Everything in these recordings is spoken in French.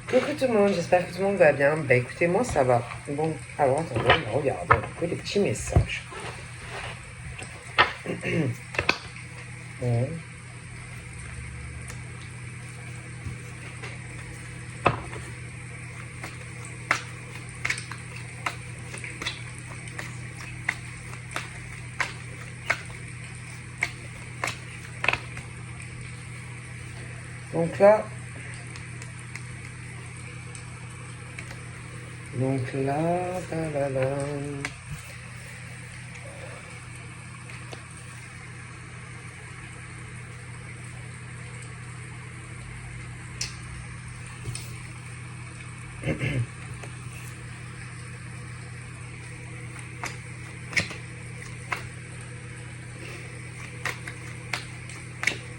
Coucou tout le monde, j'espère que tout le monde va bien. Bah écoutez, moi ça va. Bon, alors attendez, on va regarder un peu les petits messages. Bon. Donc là, là, là.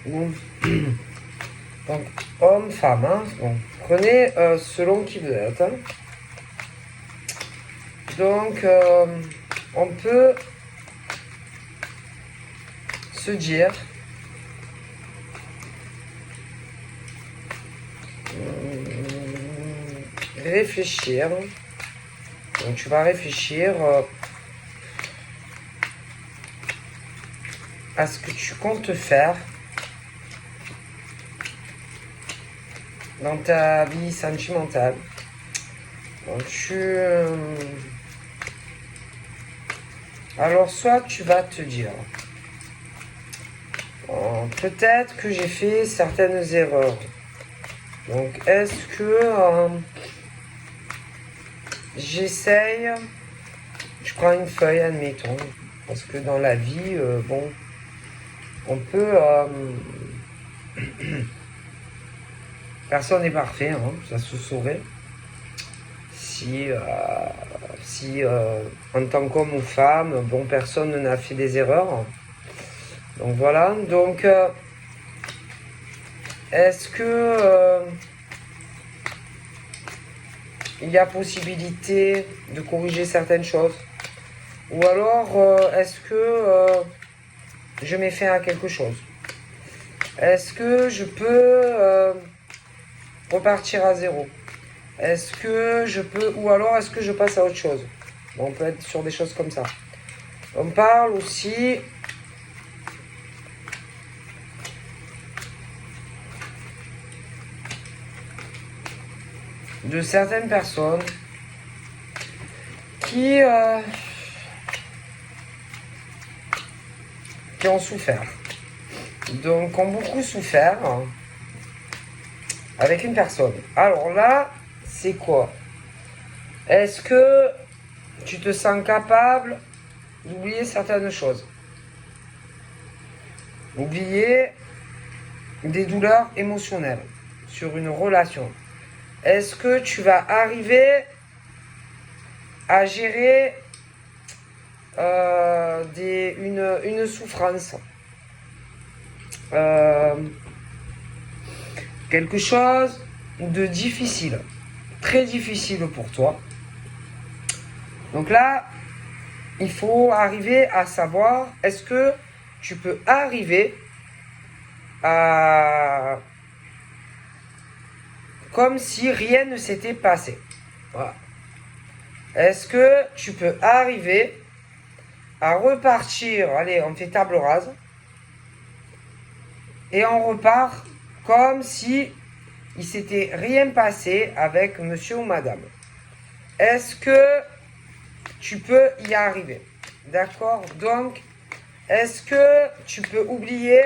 Bon. Donc, homme, femme, hein. Donc, prenez selon qui vous êtes. Hein. Donc, on peut se dire réfléchir. Donc, tu vas réfléchir à ce que tu comptes faire dans ta vie sentimentale. Donc, alors, soit tu vas te dire, peut-être que j'ai fait certaines erreurs. Donc, est-ce que j'essaye, je prends une feuille, admettons, parce que dans la vie, bon, on peut... personne n'est parfait, hein, ça se saurait. Si en tant qu'homme ou femme, bon, personne n'a fait des erreurs. Donc voilà, donc est-ce que il y a possibilité de corriger certaines choses? Ou alors est-ce que je mets fin à quelque chose? Est-ce que je peux repartir à zéro? Est-ce que je peux, ou alors est-ce que je passe à autre chose? Bon, on peut être sur des choses comme ça. On parle aussi de certaines personnes qui ont souffert. Donc, ont beaucoup souffert avec une personne. Alors là, c'est quoi? Est-ce que tu te sens capable d'oublier certaines choses? Oublier des douleurs émotionnelles sur une relation. Est-ce que tu vas arriver à gérer une souffrance, quelque chose de difficile, très difficile pour toi? Donc là, il faut arriver à savoir, est-ce que tu peux arriver à... comme si rien ne s'était passé. Voilà. Est-ce que tu peux arriver à repartir, allez, on fait table rase, et on repart comme si il s'était rien passé avec monsieur ou madame? Est-ce que tu peux y arriver? D'accord? Donc, est-ce que tu peux oublier,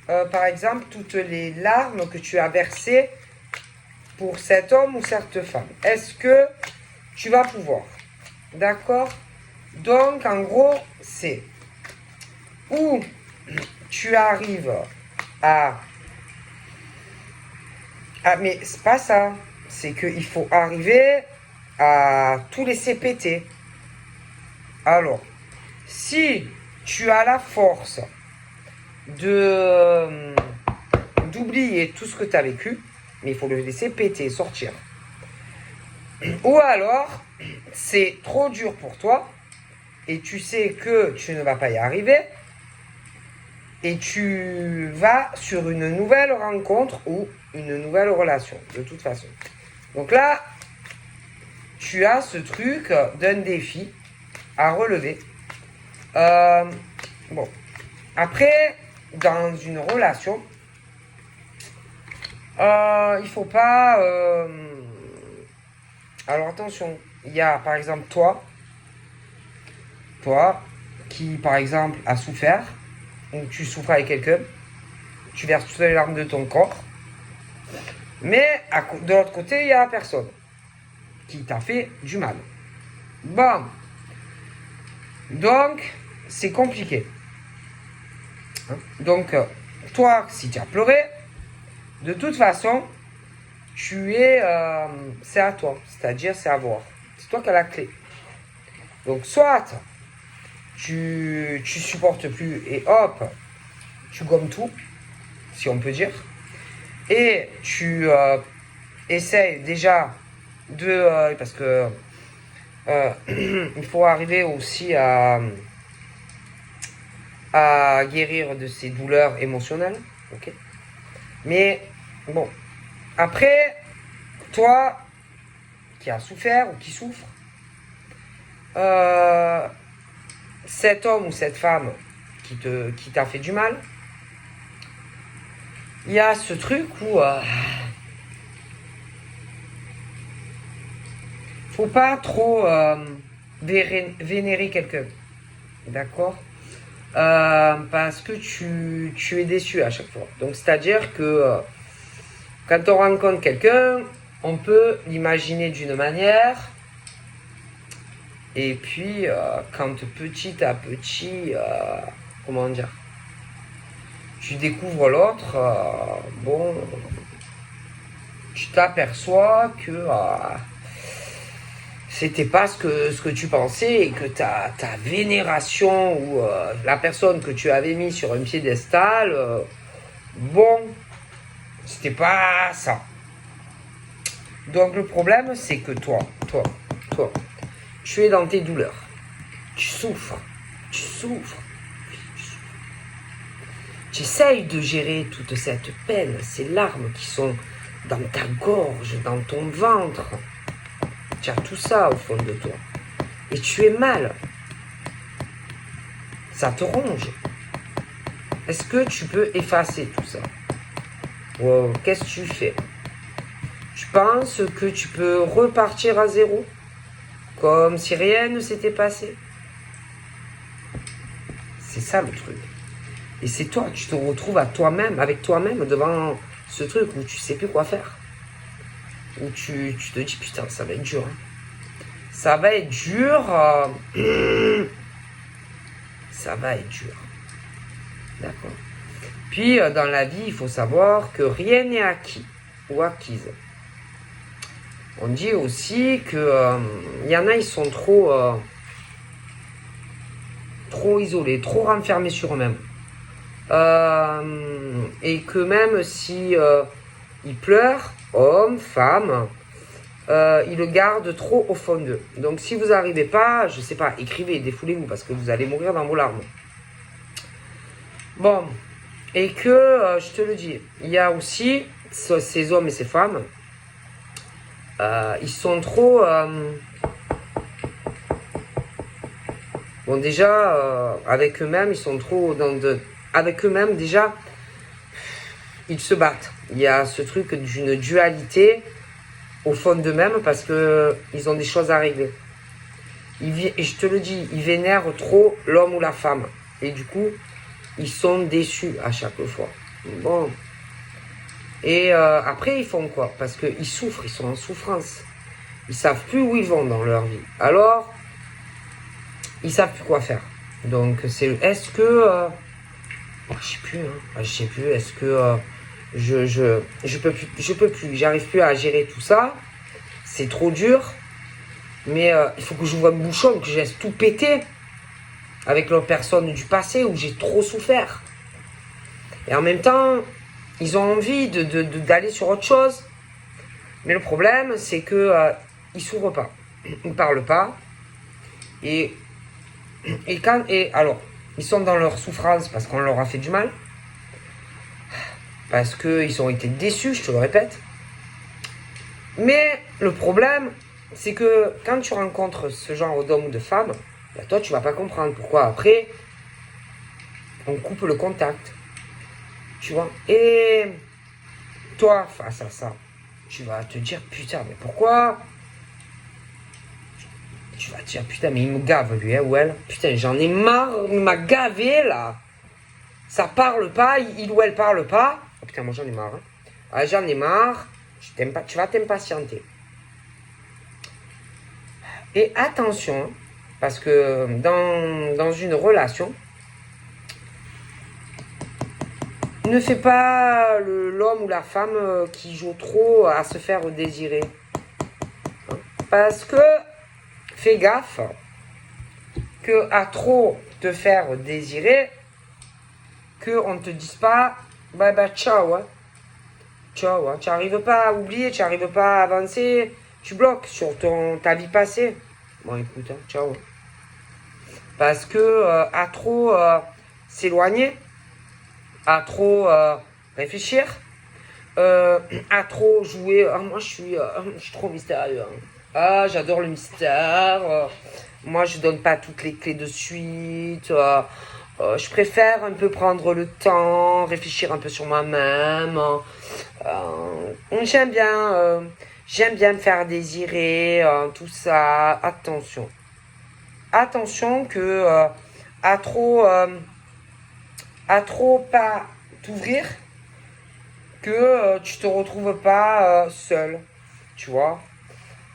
par exemple, toutes les larmes que tu as versées pour cet homme ou cette femme? Est-ce que tu vas pouvoir? D'accord? Donc, en gros, c'est où tu arrives à... Ah, mais c'est pas ça. C'est qu'il faut arriver à tout laisser péter. Alors, si tu as la force d'oublier tout ce que tu as vécu, mais il faut le laisser péter, sortir. Ou alors, c'est trop dur pour toi, et tu sais que tu ne vas pas y arriver, et tu vas sur une nouvelle rencontre où une nouvelle relation, de toute façon. Donc là, tu as ce truc d'un défi à relever. Bon. Après, dans une relation, il faut pas... Alors attention, il y a par exemple toi qui par exemple a souffert, ou tu souffres avec quelqu'un, tu verses toutes les larmes de ton corps, mais de l'autre côté, il y a personne qui t'a fait du mal. Bon, donc c'est compliqué. Donc, toi, si tu as pleuré, de toute façon, c'est à toi, c'est-à-dire c'est à voir. C'est toi qui as la clé. Donc, soit tu supportes plus et hop, tu gommes tout, si on peut dire, et tu essayes déjà parce que il faut arriver aussi à guérir de ces douleurs émotionnelles, ok. Mais bon, après, toi qui as souffert ou qui souffre, cet homme ou cette femme qui t'a fait du mal, il y a ce truc où faut pas trop vénérer quelqu'un, d'accord, parce que tu es déçu à chaque fois. Donc c'est-à-dire que quand on rencontre quelqu'un, on peut l'imaginer d'une manière, et puis quand petit à petit, comment dire, tu découvres l'autre, bon, tu t'aperçois que c'était pas ce que tu pensais, et que ta vénération ou la personne que tu avais mis sur un piédestal, bon, c'était pas ça. Donc le problème, c'est que toi, tu es dans tes douleurs. Tu souffres. Tu essayes de gérer toute cette peine, ces larmes qui sont dans ta gorge, dans ton ventre. Tu as tout ça au fond de toi. Et tu es mal. Ça te ronge. Est-ce que tu peux effacer tout ça? Wow, qu'est-ce que tu fais? Tu penses que tu peux repartir à zéro? Comme si rien ne s'était passé? C'est ça le truc. Et c'est toi, tu te retrouves avec toi-même devant ce truc où tu sais plus quoi faire. Où tu te dis, putain, ça va être dur. Hein. Ça va être dur. Ça va être dur. D'accord. Puis, dans la vie, il faut savoir que rien n'est acquis ou acquise. On dit aussi que y en a, ils sont trop isolés, trop renfermés sur eux-mêmes. Et que même si ils pleurent, hommes, femmes, ils le gardent trop au fond d'eux. Donc si vous n'arrivez pas, je sais pas, écrivez, défoulez-vous parce que vous allez mourir dans vos larmes. Bon, et que, je te le dis, il y a aussi ces hommes et ces femmes, ils sont trop... bon déjà, avec eux-mêmes, ils sont trop avec eux-mêmes, déjà, ils se battent. Il y a ce truc d'une dualité au fond d'eux-mêmes parce qu'ils ont des choses à régler. Et je te le dis, ils vénèrent trop l'homme ou la femme. Et du coup, ils sont déçus à chaque fois. Bon. Et après, ils font quoi? Parce qu'ils souffrent, ils sont en souffrance. Ils savent plus où ils vont dans leur vie. Alors, ils savent plus quoi faire. Donc, est-ce que... je sais plus, hein. Je sais plus, est-ce que... je peux plus, j'arrive plus à gérer tout ça. C'est trop dur. Mais il faut que j'ouvre un bouchon, que je laisse tout péter. Avec l'autre personne du passé où j'ai trop souffert. Et en même temps, ils ont envie d'aller sur autre chose. Mais le problème, c'est que ils s'ouvrent pas. Ils parlent pas. Et alors, ils sont dans leur souffrance parce qu'on leur a fait du mal. Parce qu'ils ont été déçus, je te le répète. Mais le problème, c'est que quand tu rencontres ce genre d'homme ou de femme, bah toi, tu vas pas comprendre pourquoi. Après, on coupe le contact. Tu vois. Et toi, face à ça, tu vas te dire, putain, mais pourquoi? Tu vas te dire, putain, mais il me gave, lui, hein, ou elle. Putain, j'en ai marre, il m'a gavé, là. Ça parle pas, il ou elle parle pas. Oh, putain, moi, j'en ai marre. Hein. Ah, j'en ai marre. Tu vas t'impatienter. Et attention, parce que dans une relation, ne fais pas l'homme ou la femme qui joue trop à se faire désirer. Parce que, fais gaffe, que à trop te faire désirer, qu'on ne te dise pas, bah ciao, hein. Ciao, hein. Tu n'arrives pas à oublier, tu n'arrives pas à avancer, tu bloques sur ta vie passée. Bon, écoute, hein, ciao. Parce que à trop s'éloigner, à trop réfléchir, à trop jouer. Ah, moi, je suis trop mystérieux. Hein. Ah, j'adore le mystère. Moi, je donne pas toutes les clés de suite. Je préfère un peu prendre le temps, réfléchir un peu sur moi-même. J'aime bien me faire désirer, tout ça. Attention. Attention que à trop pas t'ouvrir, que tu te retrouves pas seul. Tu vois.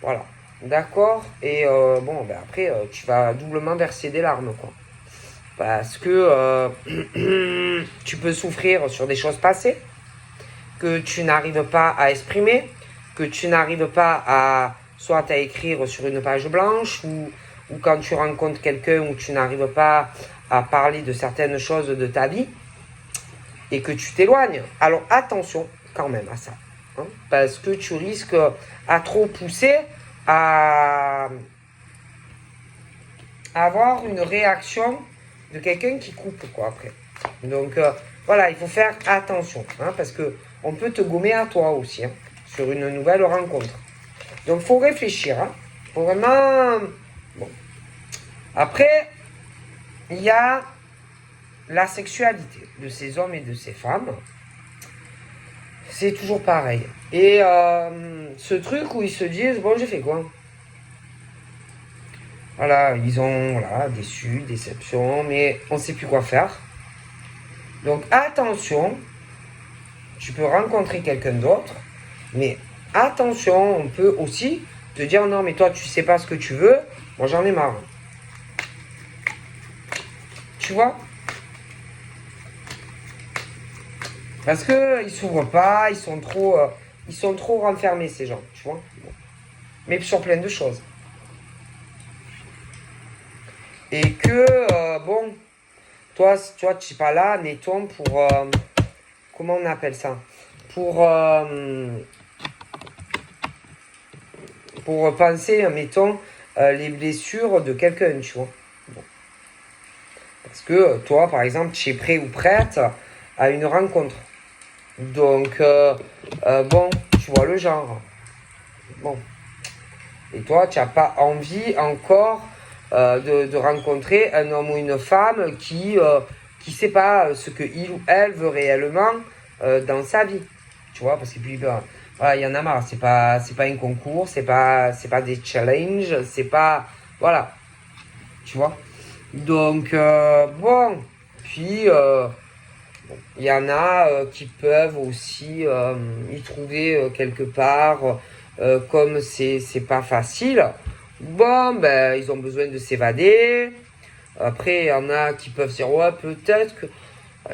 Voilà. D'accord. Et bon, ben après, tu vas doublement verser des larmes, quoi. Parce que tu peux souffrir sur des choses passées, que tu n'arrives pas à exprimer, que tu n'arrives pas à soit à écrire sur une page blanche, ou quand tu rencontres quelqu'un où tu n'arrives pas à parler de certaines choses de ta vie, et que tu t'éloignes. Alors attention quand même à ça. Hein, parce que tu risques à trop pousser à avoir une réaction de quelqu'un qui coupe, quoi, après. Donc voilà, il faut faire attention, hein, parce que on peut te gommer à toi aussi, hein, sur une nouvelle rencontre. Donc faut réfléchir, hein, faut vraiment. Bon. Après, il y a la sexualité de ces hommes et de ces femmes. C'est toujours pareil. Et ce truc où ils se disent, bon, j'ai fait quoi? Voilà, ils ont déçu, déception, mais on ne sait plus quoi faire. Donc attention, tu peux rencontrer quelqu'un d'autre, mais attention, on peut aussi te dire, non, mais toi, tu sais pas ce que tu veux, moi j'en ai marre. Tu vois? Parce qu'ils s'ouvrent pas, ils sont trop renfermés, ces gens, tu vois? Mais sur plein de choses. Et que, bon, toi, tu n'es pas là, mettons, pour, comment on appelle ça? Pour penser, mettons, les blessures de quelqu'un, tu vois. Bon. Parce que toi, par exemple, tu es prêt ou prête à une rencontre. Donc, bon, tu vois le genre. Bon. Et toi, tu n'as pas envie encore de rencontrer un homme ou une femme qui sait pas ce que il ou elle veut réellement dans sa vie. Tu vois, parce que puis, voilà, il y en a marre. C'est pas un concours, c'est pas des challenges, c'est pas, voilà. Tu vois. Donc, bon. Puis, il y en a qui peuvent aussi y trouver quelque part, comme c'est pas facile. Bon, ben, ils ont besoin de s'évader. Après, il y en a qui peuvent dire, ouais, peut-être que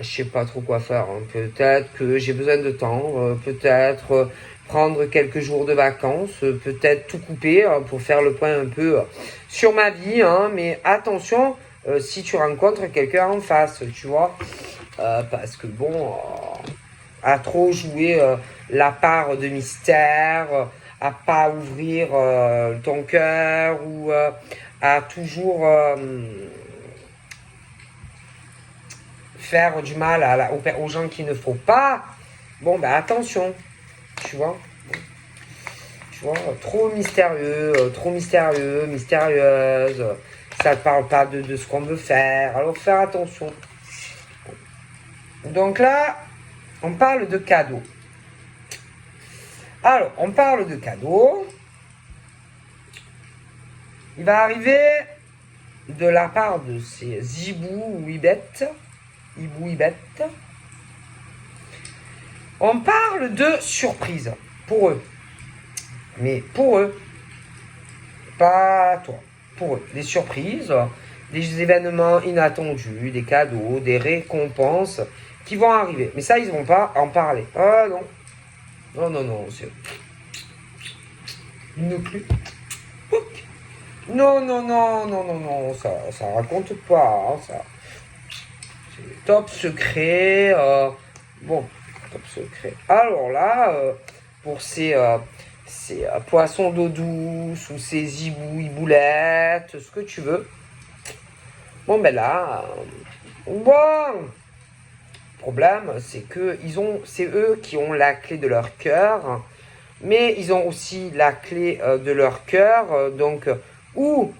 je sais pas trop quoi faire. Hein. Peut-être que j'ai besoin de temps. Peut-être prendre quelques jours de vacances. Peut-être tout couper pour faire le point un peu sur ma vie. Hein. Mais attention, si tu rencontres quelqu'un en face, tu vois. Parce que bon, à trop jouer la part de mystère, à pas ouvrir ton cœur, ou à toujours faire du mal aux gens qu'il ne faut pas, Bon, bah attention, tu vois. Tu vois, trop mystérieux, mystérieuse. Ça ne parle pas de ce qu'on veut faire. Alors, faire attention. Donc là, on parle de cadeaux. Alors, on parle de cadeaux. Il va arriver de la part de ces Zibou ou Ibette. Ibou, Ibette. On parle de surprise pour eux. Mais pour eux. Pas toi. Pour eux. Des surprises, des événements inattendus, des cadeaux, des récompenses qui vont arriver. Mais ça, ils ne vont pas en parler. Ah non. Non, non, non. C'est... Non plus. Non, non, non, non, non, non. Ça raconte pas. Hein, ça. C'est top secret. Bon, top secret. Alors là, pour ces poissons d'eau douce ou ces iboulettes, ce que tu veux. Bon, ben là, bon. Le problème, c'est que c'est eux qui ont la clé de leur cœur, mais ils ont aussi la clé de leur cœur, donc où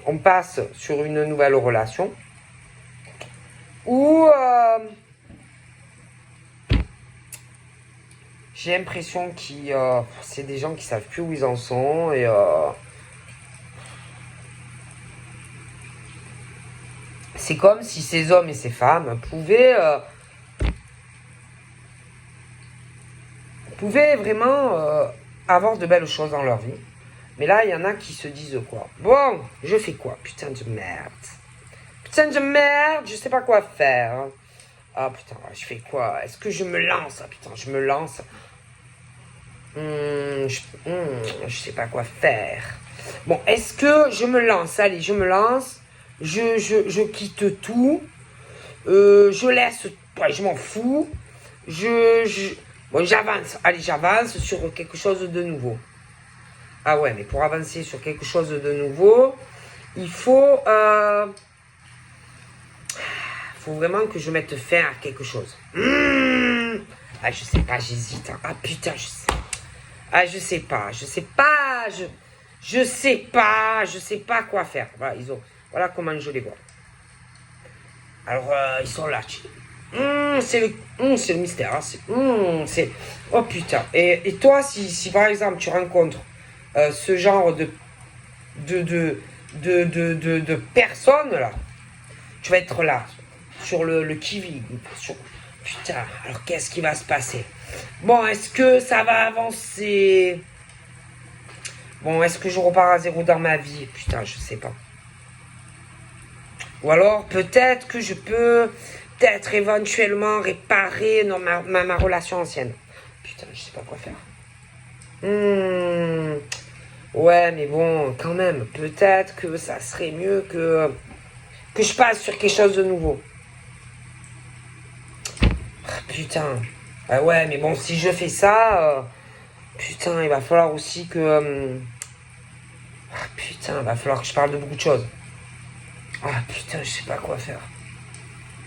on passe sur une nouvelle relation, ou j'ai l'impression que c'est des gens qui savent plus où ils en sont et c'est comme si ces hommes et ces femmes pouvaient vraiment avoir de belles choses dans leur vie. Mais là, il y en a qui se disent quoi? Bon, je fais quoi? Putain de merde. Putain de merde, je sais pas quoi faire. Ah putain, je fais quoi? Est-ce que je me lance? Ah putain, je me lance. Je sais pas quoi faire. Bon, est-ce que je me lance? Allez, je me lance. Je quitte tout. Je laisse. Ouais, je m'en fous. Bon, j'avance. Allez, j'avance sur quelque chose de nouveau. Ah ouais, mais pour avancer sur quelque chose de nouveau, il faut vraiment que je mette fin à quelque chose. Ah, je sais pas, j'hésite. Ah putain, je sais. Ah, je sais pas, je sais pas quoi faire. Voilà comment je les vois. Alors, ils sont là. C'est le mystère. Hein, oh putain. Et toi, si par exemple tu rencontres ce genre de personnes là, tu vas être là, sur le qui-vive. Putain, alors qu'est-ce qui va se passer? Bon, est-ce que ça va avancer? Bon, est-ce que je repars à zéro dans ma vie? Putain, je sais pas. Ou alors, peut-être que je peux, peut-être éventuellement réparer ma relation ancienne. Putain, je sais pas quoi faire. Ouais, mais bon, quand même, peut-être que ça serait mieux que je passe sur quelque chose de nouveau. Putain. Ah ouais, mais bon, si je fais ça, putain, il va falloir aussi que... putain, il va falloir que je parle de beaucoup de choses. Ah putain, je sais pas quoi faire.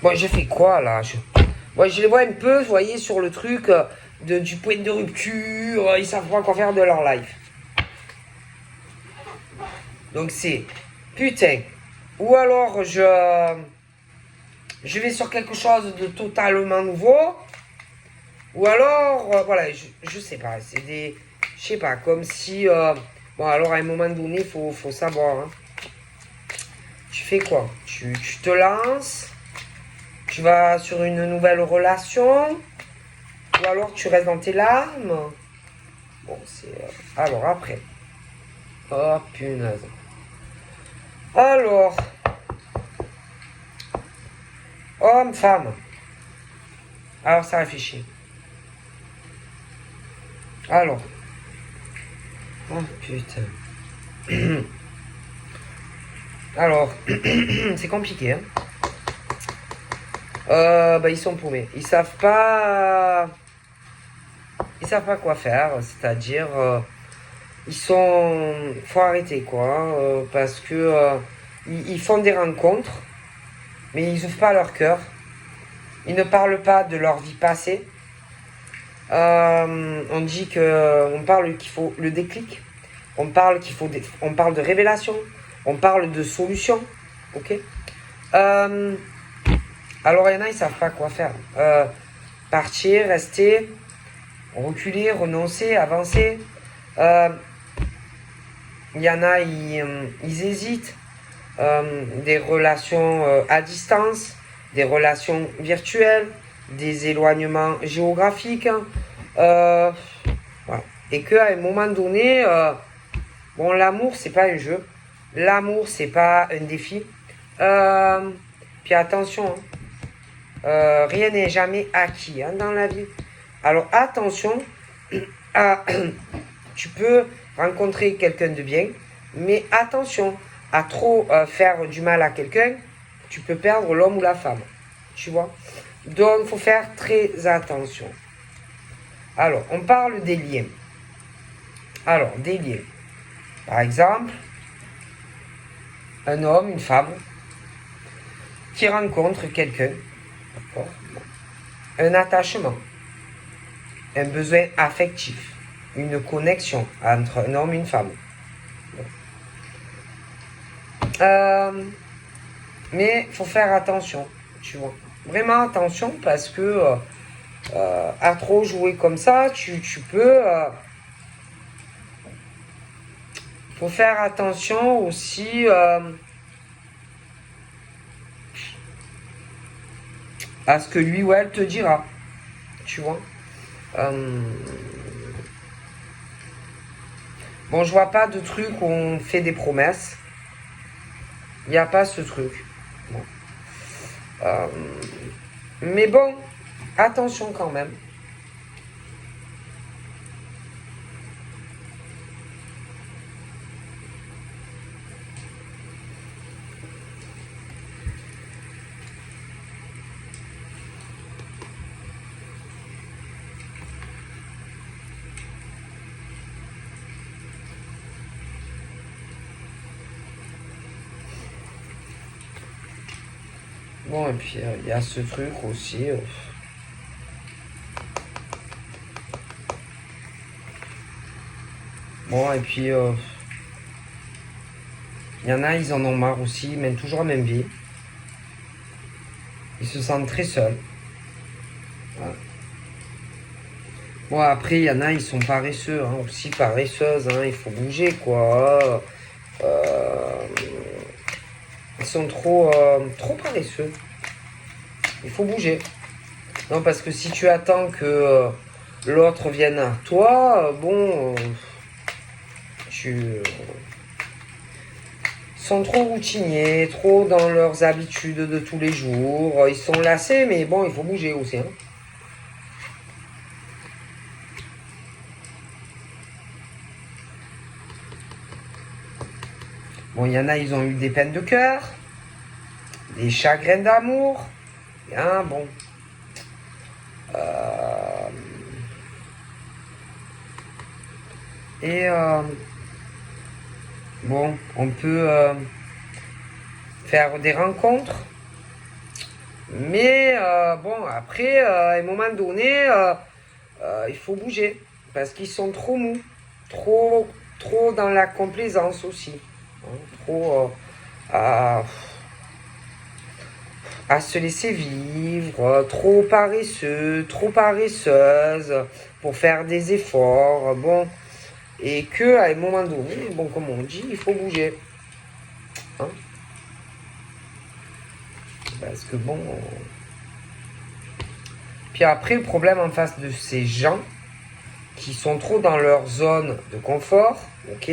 Bon, je fais quoi là? Bon, je les vois un peu, vous voyez, sur le truc du point de rupture. Ils savent pas quoi faire de leur life. Donc c'est... Putain. Ou alors je vais sur quelque chose de totalement nouveau. Ou alors, voilà, je sais pas. C'est des... Je sais pas, comme si... bon, alors à un moment donné, faut savoir. Hein. Tu fais quoi? Tu te lances? Tu vas sur une nouvelle relation? Ou alors tu restes dans tes larmes? Bon, c'est... alors après. Oh, punaise. Alors... homme, femme. Alors ça réfléchit. Alors. Oh putain. Alors, c'est compliqué. Hein. Bah, ils sont paumés. Ils savent pas quoi faire. C'est-à-dire, faut arrêter quoi. Parce que ils font des rencontres, mais ils ouvrent pas leur cœur. Ils ne parlent pas de leur vie passée. On dit on parle qu'il faut le déclic. On parle on parle de révélation. On parle de solution. Ok. Alors il y en a, ils savent pas quoi faire. Partir, rester, reculer, renoncer, avancer. Il y en a, ils hésitent. Des relations à distance, des relations virtuelles, des éloignements géographiques. Voilà. Et qu'à un moment donné, bon, l'amour, c'est pas un jeu. L'amour, c'est pas un défi. Puis attention, rien n'est jamais acquis dans la vie. Alors attention, tu peux rencontrer quelqu'un de bien, mais attention, à trop faire du mal à quelqu'un, tu peux perdre l'homme ou la femme. Tu vois? Donc, il faut faire très attention. Alors, on parle des liens. Alors, des liens. Par exemple, un homme, une femme, qui rencontre quelqu'un, un attachement, un besoin affectif, une connexion entre un homme et une femme. Mais il faut faire attention, tu vois. Vraiment attention parce que à trop jouer comme ça, tu peux... faut faire attention aussi à ce que lui ou elle te dira, tu vois. Bon, je vois pas de truc où on fait des promesses. Il n'y a pas ce truc. Bon. Mais bon, attention quand même. Bon, et puis il y a ce truc aussi. Bon, et puis il y en a, ils en ont marre aussi, ils mènent toujours la même vie. Ils se sentent très seuls. Voilà. Bon, après, il y en a, ils sont paresseux, aussi paresseuses, il faut bouger, quoi. Ils sont trop paresseux. Il faut bouger. Non, parce que si tu attends que l'autre vienne à toi, ils sont trop routiniers, trop dans leurs habitudes de tous les jours. Ils sont lassés, mais bon, il faut bouger aussi. Bon, il y en a, ils ont eu des peines de cœur, des chagrins d'amour. Bon. Bon, on peut faire des rencontres. Mais bon, après, à un moment donné, il faut bouger. Parce qu'ils sont trop mous. Trop dans la complaisance aussi. Trop à se laisser vivre. Trop paresseux, trop paresseuse pour faire des efforts. Bon. Et que à un moment donné, bon, comme on dit, il faut bouger. Parce que bon... Puis après, le problème en face de ces gens qui sont trop dans leur zone de confort, ok,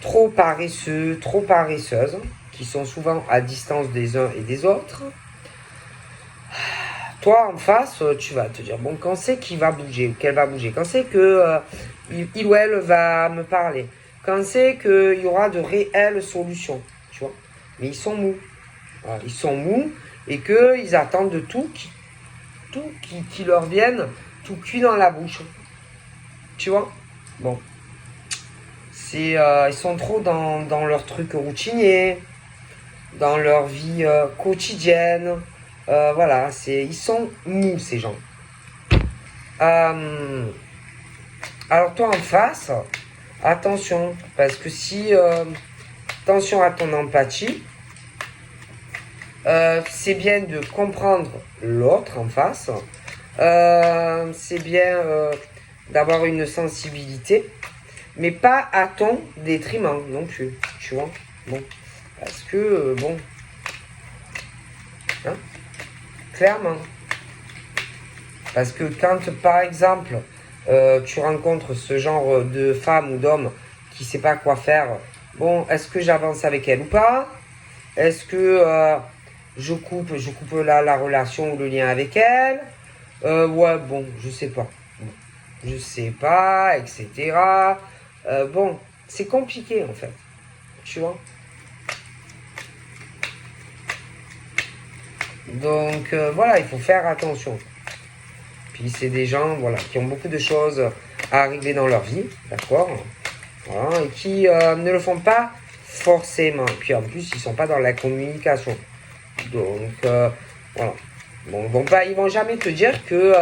trop paresseux, trop paresseuses, qui sont souvent à distance des uns et des autres, toi en face, tu vas te dire, bon, quand c'est qu'il va bouger, qu'elle va bouger, quand c'est que il ou elle va me parler, quand c'est qu'il y aura de réelles solutions, tu vois, mais ils sont mous. Voilà, ils sont mous et qu'ils attendent de tout qui leur vienne tout cuit dans la bouche. Tu vois? Bon. Ils sont trop dans leur truc routinier, dans leur vie quotidienne. Voilà, ils sont mous, ces gens. Alors toi en face, attention, parce que si... attention à ton empathie. C'est bien de comprendre l'autre en face. C'est bien d'avoir une sensibilité, mais pas à ton détriment non plus, tu vois. Bon, parce que, bon, hein, clairement. Parce que quand, par exemple, tu rencontres ce genre de femme ou d'homme qui ne sait pas quoi faire, bon, est-ce que j'avance avec elle ou pas? Est-ce que je coupe la relation ou le lien avec elle? Ouais, bon, je sais pas. Bon, je sais pas, etc. Bon, c'est compliqué en fait. Tu vois? Donc voilà, il faut faire attention. Puis c'est des gens voilà, qui ont beaucoup de choses à arriver dans leur vie, d'accord? Voilà, et qui ne le font pas forcément. Puis en plus, ils sont pas dans la communication. Donc voilà. Bon, ils vont jamais te dire que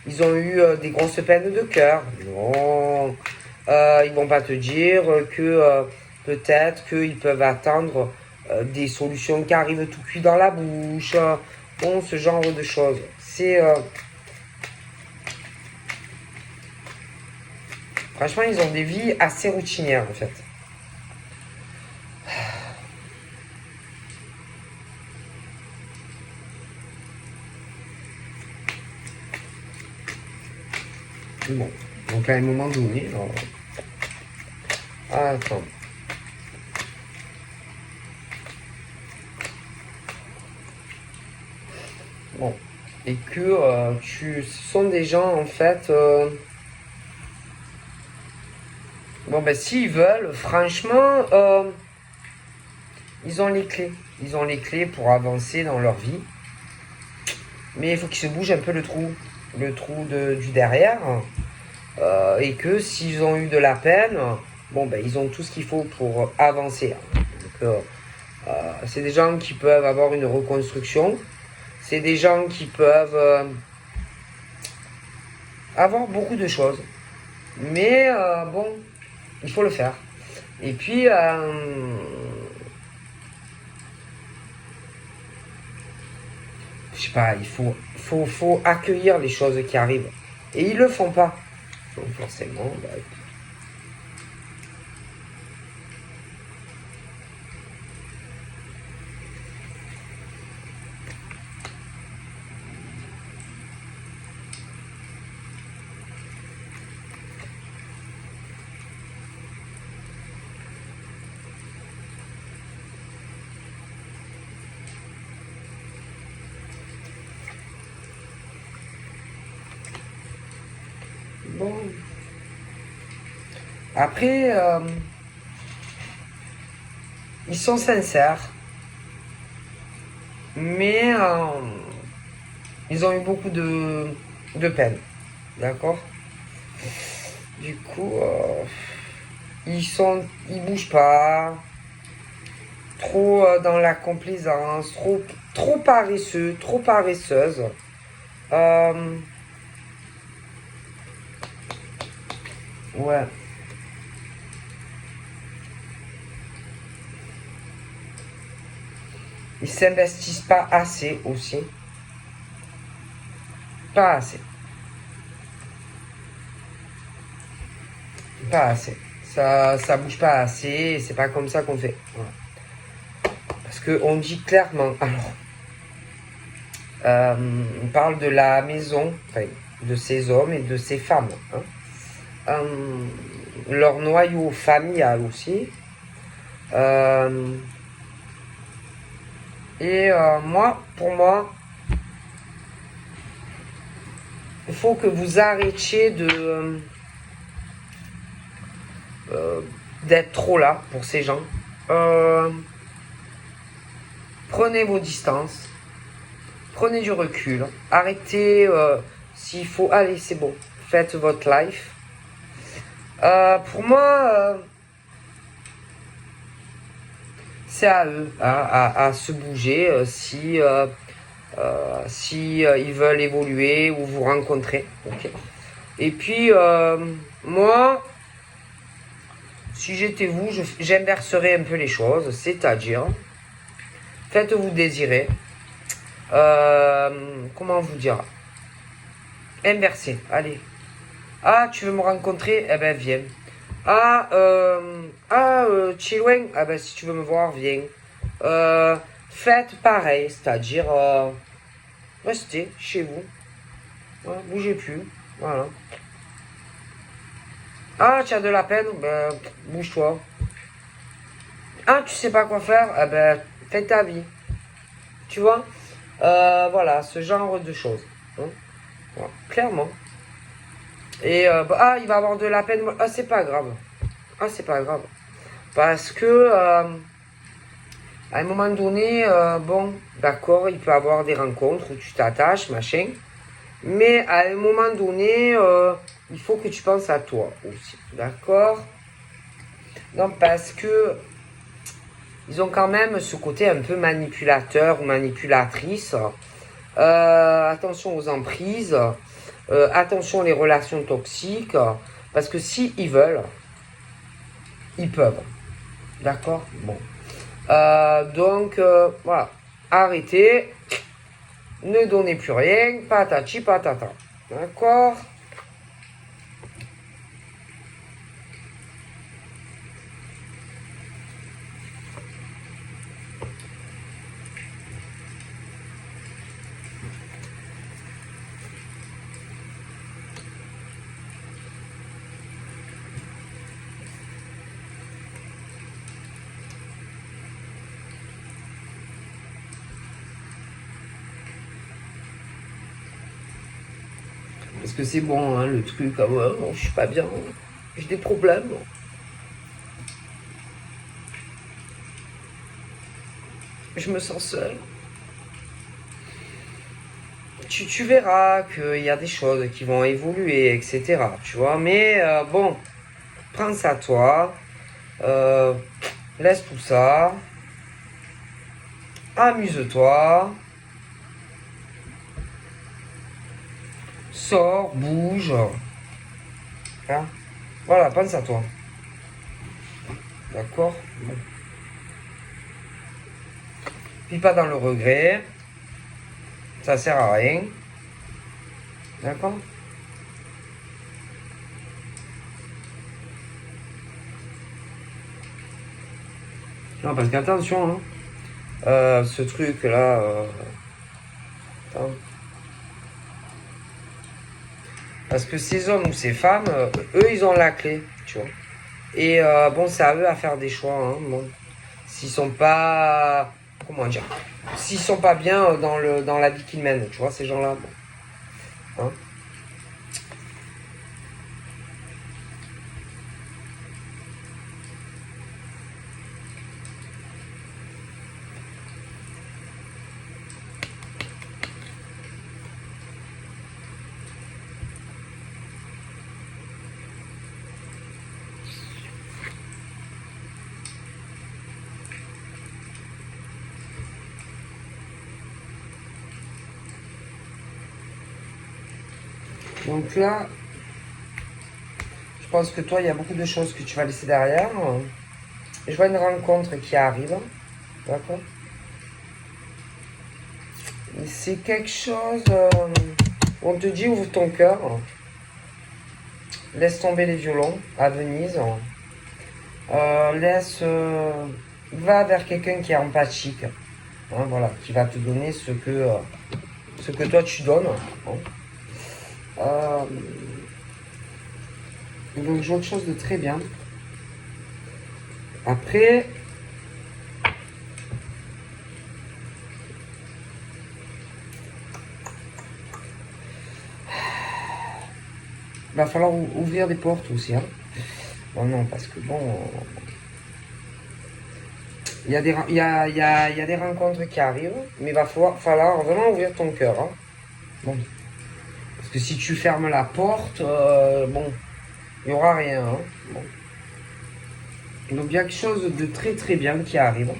ils ont eu des grosses peines de cœur. Non. Ils vont pas te dire que peut-être qu'ils peuvent attendre des solutions qui arrivent tout cuit dans la bouche. Bon, ce genre de choses. C'est franchement, ils ont des vies assez routinières en fait. Bon, donc à un moment donné, attends. Bon, et que ce sont des gens en fait. Bon, ben s'ils veulent, franchement, ils ont les clés. Ils ont les clés pour avancer dans leur vie. Mais il faut qu'ils se bougent un peu le trou du derrière. Et que s'ils ont eu de la peine, bon, ben ils ont tout ce qu'il faut pour avancer. Donc, c'est des gens qui peuvent avoir une reconstruction. C'est des gens qui peuvent avoir beaucoup de choses. Mais bon, il faut le faire. Et puis, je sais pas, il faut accueillir les choses qui arrivent. Et ils le font pas. Donc forcément, bah, bon. Après, ils sont sincères, mais ils ont eu beaucoup de peine. D'accord? Du coup, ils bougent pas, trop dans la complaisance, trop paresseux, trop paresseuse. Ouais. Ils s'investissent pas assez aussi. Pas assez. Pas assez. Ça bouge pas assez. C'est pas comme ça qu'on fait. Voilà. Parce qu'on dit clairement. Alors, on parle de la maison, enfin, de ces hommes et de ces femmes. Hein. Leur noyau familial aussi. Et pour moi, il faut que vous arrêtiez d'être trop là pour ces gens. Prenez vos distances, prenez du recul, arrêtez s'il faut. Allez, c'est bon, faites votre life. Pour moi, c'est à eux à se bouger si si ils veulent évoluer ou vous rencontrer. Okay. Et puis, moi, si j'étais vous, j'inverserais un peu les choses, c'est-à-dire, faites-vous désirer. Comment vous dire? Inverser, allez. Ah, tu veux me rencontrer? Eh ben, viens. Ah, tu es loin? Ah ben, si tu veux me voir, viens. Faites pareil, c'est-à-dire, restez chez vous. Ouais, bougez plus. Voilà. Ah, tu as de la peine? Ben, bouge-toi. Ah, tu sais pas quoi faire? Eh ben, fais ta vie. Tu vois? Voilà, ce genre de choses. Hein? Voilà, clairement. Et, ah, il va avoir de la peine. Ah, c'est pas grave. Ah, c'est pas grave. Parce que, à un moment donné, bon, d'accord, il peut avoir des rencontres où tu t'attaches, machin. Mais à un moment donné, il faut que tu penses à toi aussi. D'accord? Non, parce que ils ont quand même ce côté un peu manipulateur ou manipulatrice. Attention aux emprises. Attention les relations toxiques. Parce que si ils veulent, ils peuvent. D'accord? Bon. Donc, voilà. Arrêtez. Ne donnez plus rien. Patati patata. D'accord? Parce que c'est bon, hein, le truc. Ah ouais, non, je suis pas bien. J'ai des problèmes. Je me sens seul. Tu verras qu'il y a des choses qui vont évoluer, etc. Tu vois, mais bon, prends ça à toi. Euh, Laisse tout ça. Amuse-toi. Sors, bouge. Hein? Voilà, pense à toi. D'accord? Bon. Puis pas dans le regret. Ça sert à rien. D'accord? Non, parce qu'attention, hein. Ce truc-là. Attends. Parce que ces hommes ou ces femmes, eux, ils ont la clé, tu vois. Et bon, c'est à eux à faire des choix. Hein, bon. S'ils sont pas. Comment dire? S'ils sont pas bien dans la vie qu'ils mènent, tu vois, ces gens-là. Bon. Hein. Donc là, je pense que toi, il y a beaucoup de choses que tu vas laisser derrière. Je vois une rencontre qui arrive. D'accord? C'est quelque chose. On te dit ouvre ton cœur. Laisse tomber les violons à Venise. Va vers quelqu'un qui est empathique. Hein, voilà, qui va te donner ce que toi tu donnes. Hein. Donc je vois quelque chose de très bien. Après, il va falloir ouvrir des portes aussi. Hein. Bon, non, parce que bon, il y a des rencontres qui arrivent, mais il va falloir vraiment ouvrir ton cœur. Hein. Bon. Parce que si tu fermes la porte, bon, il n'y aura rien. Hein. Bon. Donc il y a quelque chose de très très bien qui arrive.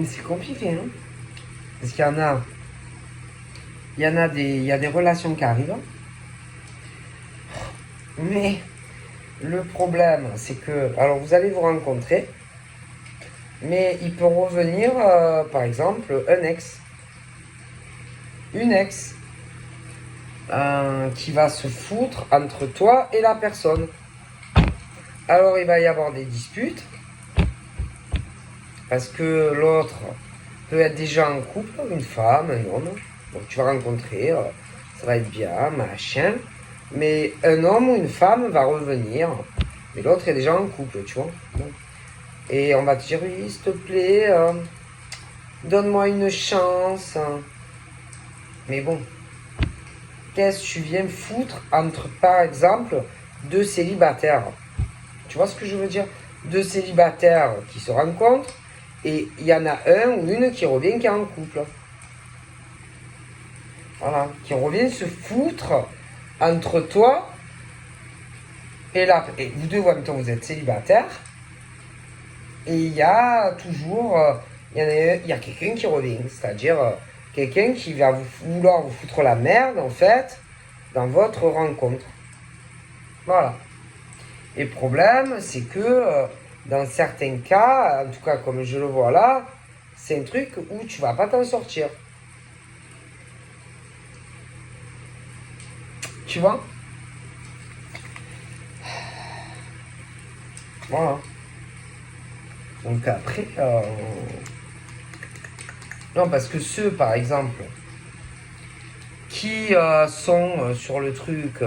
C'est compliqué, hein. Parce qu'il y en a... il y a des relations qui arrivent. Mais le problème, c'est que... Alors, vous allez vous rencontrer. Mais il peut revenir, par exemple, un ex. Une ex. Qui va se foutre entre toi et la personne. Alors, il va y avoir des disputes. Parce que l'autre peut être déjà en couple, une femme, un homme. Donc tu vas rencontrer, ça va être bien, machin. Mais un homme ou une femme va revenir. Mais l'autre est déjà en couple, tu vois. Et on va te dire, oui, s'il te plaît, donne-moi une chance. Mais bon, qu'est-ce que tu viens foutre entre, par exemple, deux célibataires? Tu vois ce que je veux dire? Deux célibataires qui se rencontrent. Et il y en a un ou une qui revient qui est en couple. Voilà. Qui revient se foutre entre toi et là. Et vous deux, en même temps, vous êtes célibataires. Et il y a toujours. Il y a quelqu'un qui revient. C'est-à-dire quelqu'un qui va vouloir vous foutre la merde, en fait, dans votre rencontre. Voilà. Et le problème, c'est que dans certains cas, en tout cas comme je le vois là, c'est un truc où tu vas pas t'en sortir. Tu vois? Voilà. Donc après, non, parce que ceux, par exemple, qui sont sur le truc,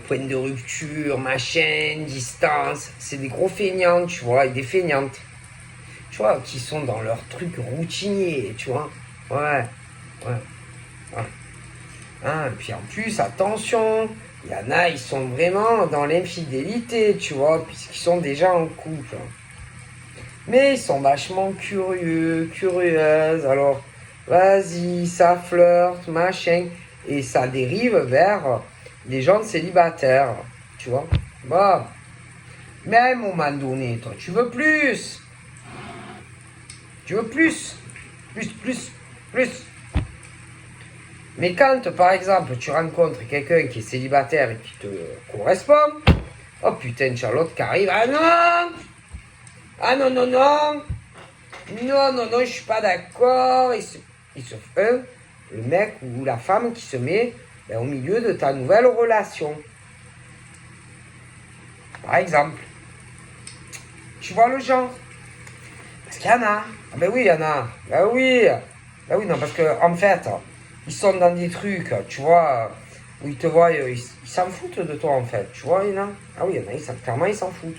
point de rupture, machin, distance, c'est des gros feignants, tu vois, et des feignantes. Tu vois, qui sont dans leur truc routinier, tu vois. Ouais, ouais, ouais. Hein, et puis en plus, attention, il y en a, ils sont vraiment dans l'infidélité, tu vois, puisqu'ils sont déjà en couple. Mais ils sont vachement curieux, curieuses, alors vas-y, ça flirte, machin, et ça dérive vers les gens célibataires, tu vois. Bah, mais à un moment donné, toi, tu veux plus. Tu veux plus. Plus, plus, plus. Mais quand, par exemple, tu rencontres quelqu'un qui est célibataire et qui te correspond, oh putain, Charlotte qui arrive, ah non! Ah non, non, non! Non, non, non, je suis pas d'accord. Il se fait le mec ou la femme qui se met au milieu de ta nouvelle relation. Par exemple. Tu vois le genre? Parce qu'il y en a. Ah ben oui, il y en a. Ben oui. Ben oui, non, parce que en fait, ils sont dans des trucs, tu vois, où ils te voient, ils s'en foutent de toi en fait. Tu vois, il y en a. Ah oui, il y en a, clairement, ils s'en foutent.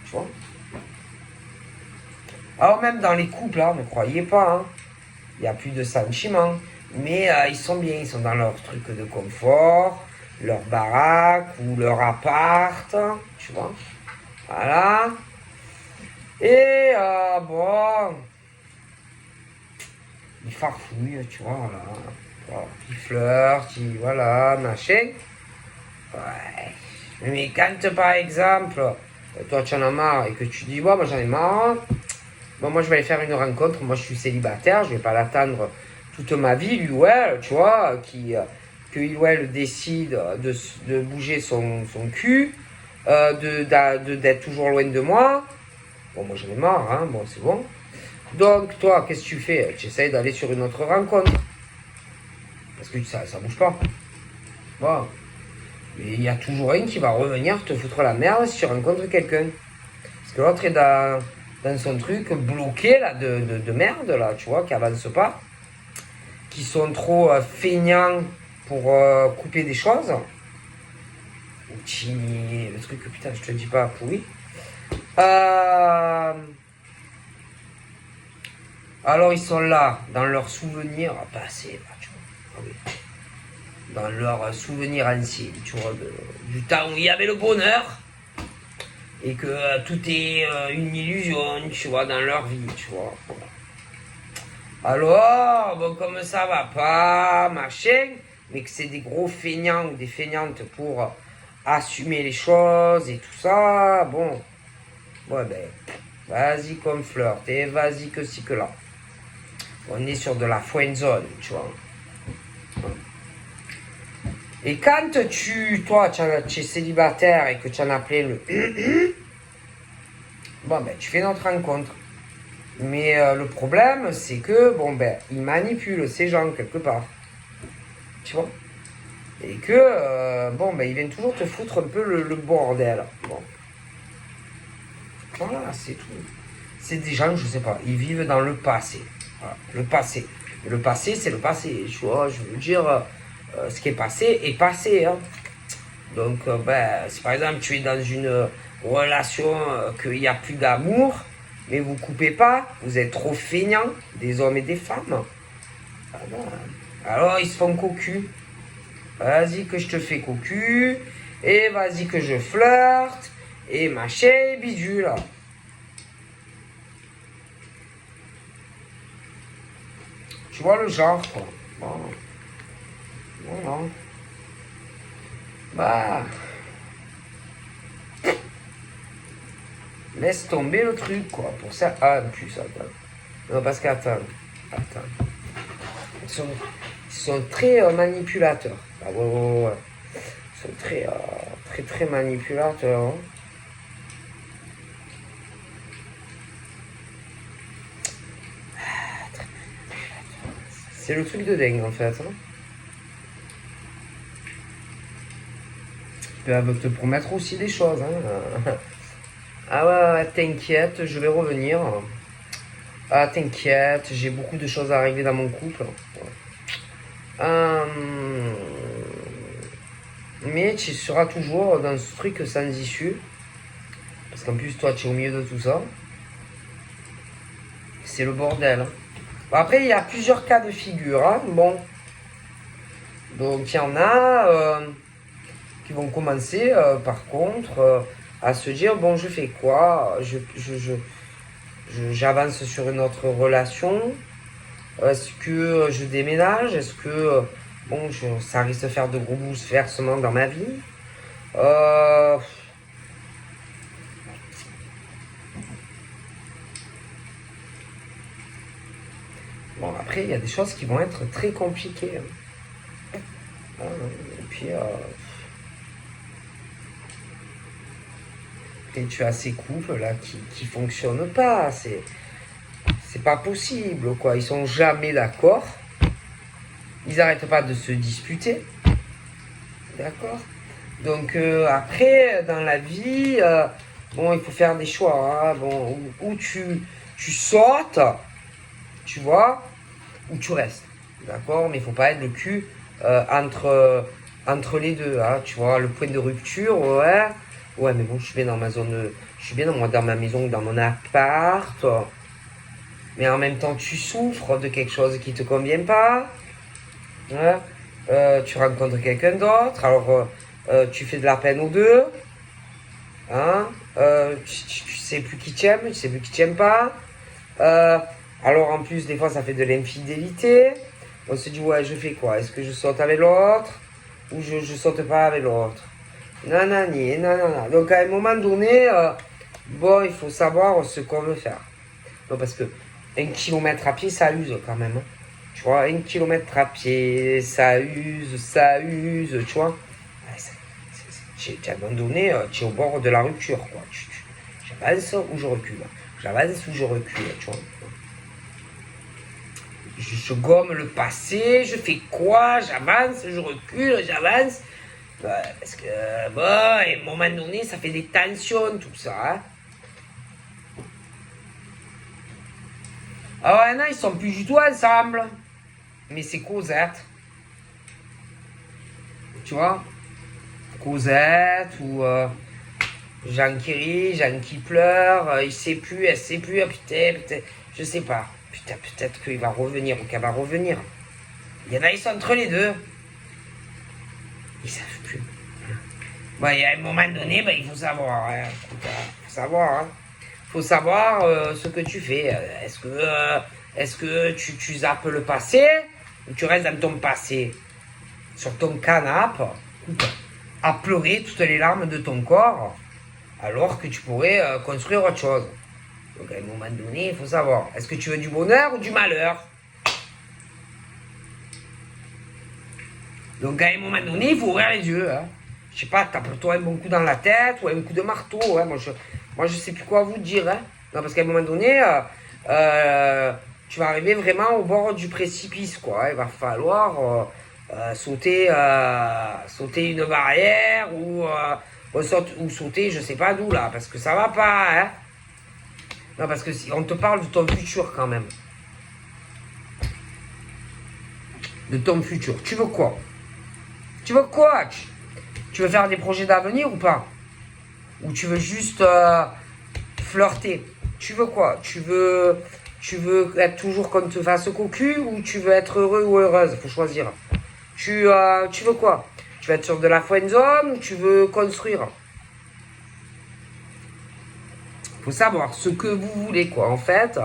Tu vois? Alors même dans les couples, hein, ne croyez pas, hein, il n'y a plus de sentiments. Mais ils sont bien, ils sont dans leur truc de confort, leur baraque ou leur appart, tu vois. Voilà. Et bon, ils farfouillent, tu vois, voilà. Voilà. Ils flirtent, voilà, machin. Ouais. Mais quand par exemple, toi tu en as marre et que tu dis, ouais, moi j'en ai marre, bon, moi je vais aller faire une rencontre, moi je suis célibataire, je vais pas l'attendre toute ma vie, lui ou elle, tu vois, que il ou elle décide de bouger son cul, d'être toujours loin de moi. Bon, moi j'en ai marre, hein, bon, c'est bon. Donc, toi, qu'est-ce que tu fais? Tu essayes d'aller sur une autre rencontre. Parce que ça bouge pas. Bon. Mais il y a toujours un qui va revenir te foutre la merde si tu rencontres quelqu'un. Parce que l'autre est dans son truc bloqué là, de merde, là, tu vois, qui avance pas. Qui sont trop feignants pour couper des choses. Ou le truc que putain, je te dis pas pourri. Alors ils sont là, dans leurs souvenirs passés, tu vois. Ah oui. Dans leurs souvenirs anciens, tu vois, du temps où il y avait le bonheur. Et que tout est une illusion, tu vois, dans leur vie, tu vois. Alors, bon, comme ça va pas, machin, mais que c'est des gros feignants ou des feignantes pour assumer les choses et tout ça, bon, ouais, ben, Vas-y qu'on flirte. Et vas-y que si que là. On est sur de la friend zone, tu vois. Et quand toi, tu es célibataire et que tu en as appelé le... Bon, ben, tu fais notre rencontre. Mais le problème, c'est que, bon, ben, il manipule ces gens quelque part. Tu vois? Et que, bon, ben, ils viennent toujours te foutre un peu le bordel. Bon. Voilà, c'est tout. C'est des gens, je sais pas, ils vivent dans le passé. Voilà, le passé. Le passé, c'est le passé. Tu vois, je veux dire, ce qui est passé. Hein. Donc, ben, si par exemple, tu es dans une relation qu'il n'y a plus d'amour, mais vous coupez pas, vous êtes trop feignants, des hommes et des femmes. Ah ben, alors, ils se font cocu. Vas-y que je te fais cocu, et vas-y que je flirte, et machin et bidule. Tu vois le genre, quoi. Bon. Voilà. Bah. Laisse tomber le truc, quoi. Pour ça. Ah, en plus, attends. Non, parce qu'attends. Attends. Ils sont très manipulateurs. Ah, ouais. Ils sont très manipulateurs. Hein. C'est le truc de dingue, en fait. Hein. Ils peuvent te promettre aussi des choses. Hein. Ah ouais, t'inquiète, je vais revenir. Ah, t'inquiète, j'ai beaucoup de choses à régler dans mon couple. Mais tu seras toujours dans ce truc sans issue. Parce qu'en plus, toi, tu es au milieu de tout ça. C'est le bordel. Bon, après, il y a plusieurs cas de figure. Hein. Bon. Donc, il y en a qui vont commencer, par contre, à se dire, bon, je fais quoi? J'avance sur une autre relation. Est-ce que je déménage? Est-ce que bon, ça risque de faire de gros bouleversements dans ma vie? Bon, après, il y a des choses qui vont être très compliquées. Et puis, et tu as ces couples là qui fonctionnent pas. C'est pas possible, quoi. Ils sont jamais d'accord. Ils n'arrêtent pas de se disputer. D'accord? Donc après, dans la vie, bon, il faut faire des choix. Hein. Bon, où tu sautes, tu vois, ou tu restes. D'accord? Mais il faut pas être le cul entre les deux. Hein. Tu vois, le point de rupture, ouais. Ouais, mais bon, je suis bien dans ma zone. Je suis bien dans ma maison, dans mon appart. Mais en même temps, tu souffres de quelque chose qui te convient pas. Hein. Tu rencontres quelqu'un d'autre. Alors, tu fais de la peine aux deux. Hein. Tu sais plus qui t'aime, tu sais plus qui t'aime pas. Alors en plus, des fois, ça fait de l'infidélité. On se dit, ouais, je fais quoi? Est-ce que je saute avec l'autre ou je saute pas avec l'autre? Nanani, nanana. Donc à un moment donné, bon, il faut savoir ce qu'on veut faire. Non, parce que 1 kilomètre à pied, ça use quand même. Hein. Tu vois, 1 kilomètre à pied, ça use, tu vois. À un moment donné, tu es au bord de la rupture, quoi. J'avance ou je recule. J'avance ou je recule, tu vois. Je gomme le passé, je fais quoi? J'avance, je recule, j'avance. Parce que, bon, à un moment donné, ça fait des tensions, tout ça. Hein. Alors, non, ils sont plus du tout ensemble. Mais c'est Cosette. Tu vois? Cosette ou Jean qui rit, Jean qui pleure, il sait plus, elle sait plus, putain, je sais pas. Putain, peut-être qu'il va revenir ou qu'elle va revenir. Il y en a, ils sont entre les deux. Ils savent plus. Bon, il y a un moment donné, il faut savoir. Hein. Faut savoir. Hein. Faut savoir ce que tu fais. Est-ce que tu zappes le passé ou tu restes dans ton passé? Sur ton canapé, à pleurer toutes les larmes de ton corps, alors que tu pourrais construire autre chose. Donc à un moment donné, il faut savoir, est-ce que tu veux du bonheur ou du malheur? Donc à un moment donné, il faut ouvrir les yeux. Hein. Je sais pas, tape-toi un bon coup dans la tête ou un coup de marteau. Hein. Moi, je sais plus quoi vous dire. Hein. Non, parce qu'à un moment donné, tu vas arriver vraiment au bord du précipice. Quoi. Il va falloir sauter une barrière ou sauter je sais pas d'où là. Parce que ça va pas. Hein. Non, parce que on te parle de ton futur quand même. De ton futur. Tu veux quoi? Tu veux quoi? Tu veux faire des projets d'avenir ou pas? Ou tu veux juste flirter? Tu veux quoi? Tu veux être toujours qu'on te fasse cocu ou tu veux être heureux ou heureuse? Faut choisir. Tu veux quoi? Tu veux être sur de la friend zone ou tu veux construire? Faut savoir ce que vous voulez, quoi, en fait.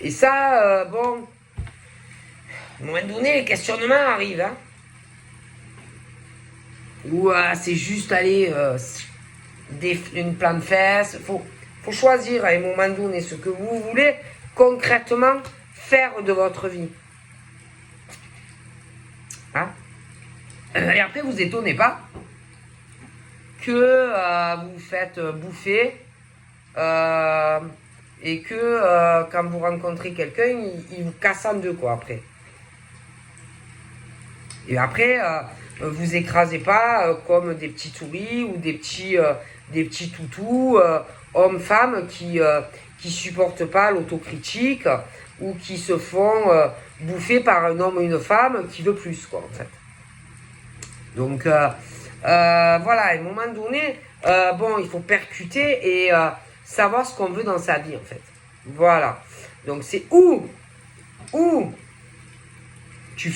Et ça, bon, à un moment donné, les questionnements arrivent, hein. Ou c'est juste aller une plante fesse. Faut choisir à un moment donné ce que vous voulez concrètement faire de votre vie. Hein? Et après, vous étonnez pas que vous vous faites bouffer et que quand vous rencontrez quelqu'un, il vous casse en deux, quoi, après. Et après, vous écrasez pas comme des petits touris ou des petits toutous, hommes-femmes qui supportent pas l'autocritique ou qui se font bouffer par un homme ou une femme qui veut plus, quoi, en fait. Donc, voilà, à un moment donné, bon, il faut percuter et savoir ce qu'on veut dans sa vie, en fait. Voilà. Donc, c'est où tu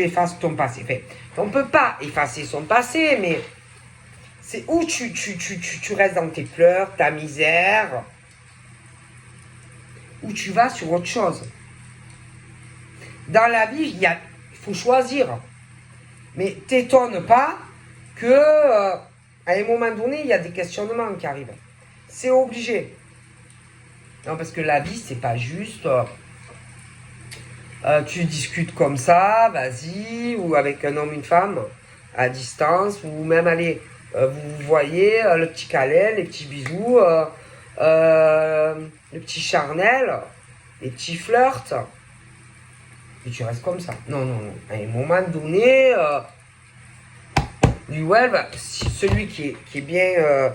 effaces ton passé. Enfin, on ne peut pas effacer son passé, mais c'est où tu restes dans tes pleurs, ta misère, où tu vas sur autre chose. Dans la vie, il faut choisir. Mais t'étonne pas que à un moment donné, il y a des questionnements qui arrivent. C'est obligé. Non, parce que la vie, c'est pas juste... tu discutes comme ça, vas-y, ou avec un homme, une femme, à distance, ou même allez, vous voyez, le petit câlin, les petits bisous, le petit charnel, les petits flirts, et tu restes comme ça. Non, non, non. À un moment donné, lui ou elle, celui qui est bien,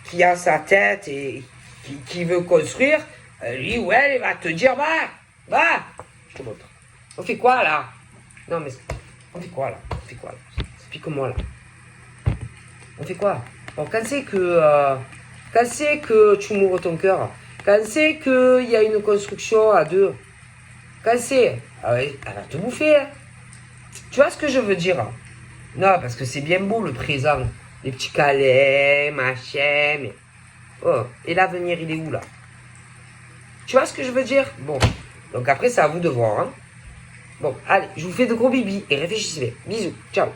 qui a sa tête et qui veut construire, lui ou elle, il va te dire, bah, je te montre. On fait quoi là? Non mais, on fait quoi là? Explique-moi là. On fait quoi? Bon, quand c'est que tu m'ouvres ton cœur, quand c'est qu'il y a une construction à deux, quand c'est, elle va te bouffer. Hein. Tu vois ce que je veux dire? Non, parce que c'est bien beau le présent, les petits câlins, machin, mais... Oh, et l'avenir, il est où là? Tu vois ce que je veux dire? Bon, donc après, c'est à vous de voir. Hein. Bon, allez, je vous fais de gros bibis et réfléchissez. Bisous, ciao.